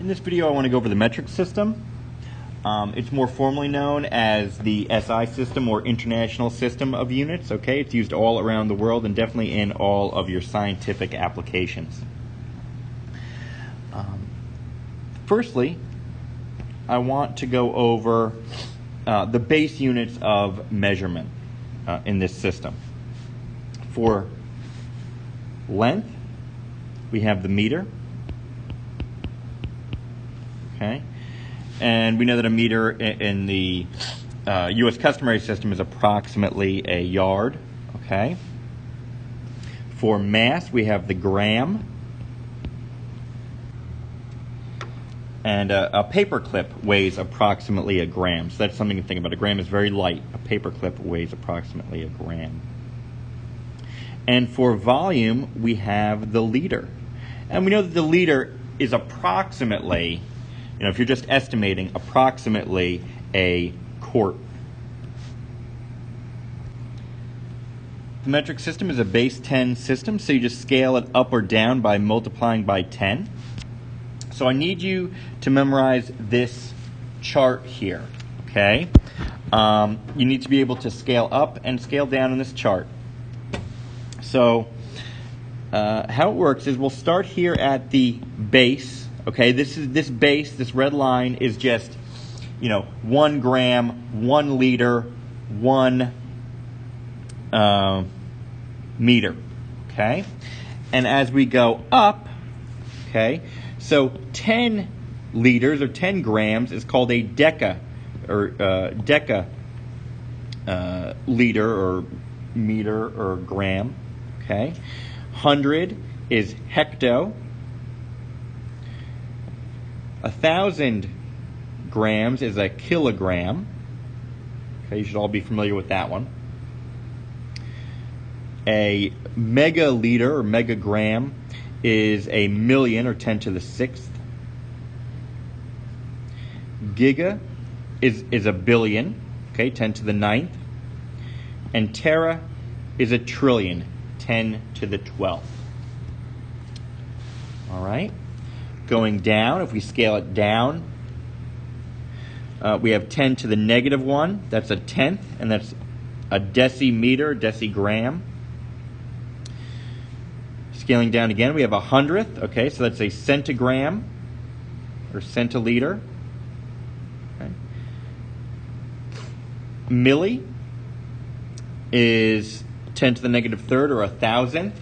In this video, I want to go over the metric system. It's more formally known as the SI system or International System of Units. Okay, it's used all around the world and definitely in all of your scientific applications. Firstly, I want to go over the base units of measurement in this system. For length, we have the meter. Okay, and we know that a meter in the U.S. customary system is approximately a yard. Okay. For mass, we have the gram, and a paper clip weighs approximately a gram. So that's something to think about. A gram is very light. A paper clip weighs approximately a gram. And for volume, we have the liter, and we know that the liter is approximately, if you're just estimating, approximately a quart. The metric system is a base 10 system, so you just scale it up or down by multiplying by 10. So I need you to memorize this chart here, okay? You need to be able to scale up and scale down in this chart. So how it works is we'll start here at the base. Okay, this base, this red line is just, 1 gram, 1 liter, 1 meter. Okay, and as we go up, okay, so 10 liters or 10 grams is called a deca, or liter or meter or gram. Okay, 100 is hecto. 1,000 grams is a kilogram. Okay, you should all be familiar with that one. A megaliter or megagram is a million or 10 to the 6th. Giga is a billion, okay, 10 to the 9th. And tera is a trillion, 10 to the 12th. All right. Going down, if we scale it down, we have 10 to the negative 1. That's a tenth, and that's a decimeter, decigram. Scaling down again, we have a hundredth. Okay, so that's a centigram or centiliter. Okay. Milli is 10 to the negative third or a thousandth.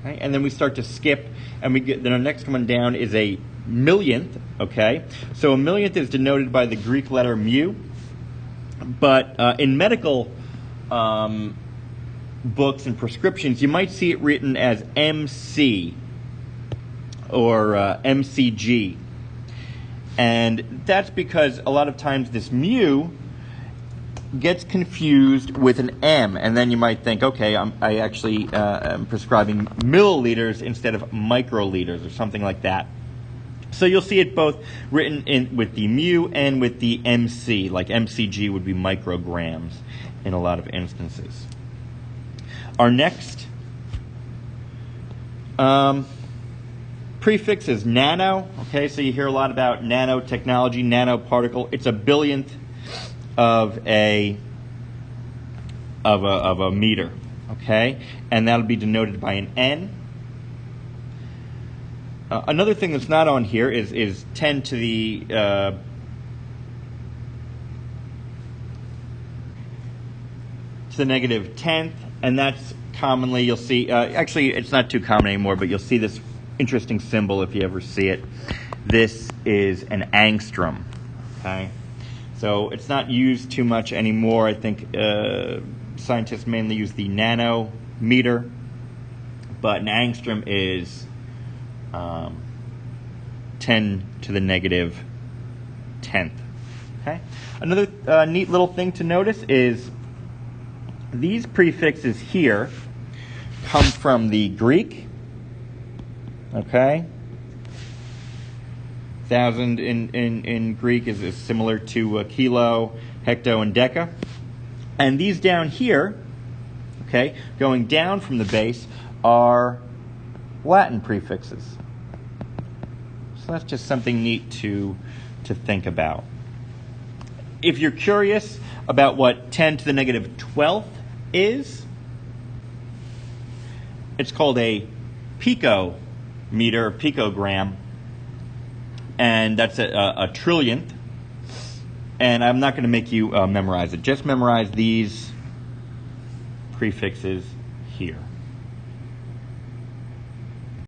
Okay, and then we start to skip. And then our next one down is a millionth, okay? So a millionth is denoted by the Greek letter mu. But in medical books and prescriptions, you might see it written as MC or MCG. And that's because a lot of times this mu gets confused with an M, and then you might think, okay, I actually am prescribing milliliters instead of microliters or something like that. So you'll see it both written in with the mu and with the MC, like MCG would be micrograms in a lot of instances. Our next prefix is nano. Okay, so you hear a lot about nanotechnology, nanoparticle. It's a billionth of a meter, okay, and that'll be denoted by an N. Another thing that's not on here is 10 to the negative 10th, and that's commonly, you'll see, actually it's not too common anymore, but you'll see this interesting symbol if you ever see it. This is an angstrom, okay. So it's not used too much anymore. I think scientists mainly use the nanometer, but an angstrom is 10 to the negative 10th. Okay. Another neat little thing to notice is these prefixes here come from the Greek. Okay. 1,000 in Greek is similar to kilo, hecto, and deca. And these down here, okay, going down from the base, are Latin prefixes. So that's just something neat to think about. If you're curious about what 10 to the negative 12th is, it's called a picometer, picogram, and that's a trillionth. And I'm not going to make you memorize it. Just memorize these prefixes here.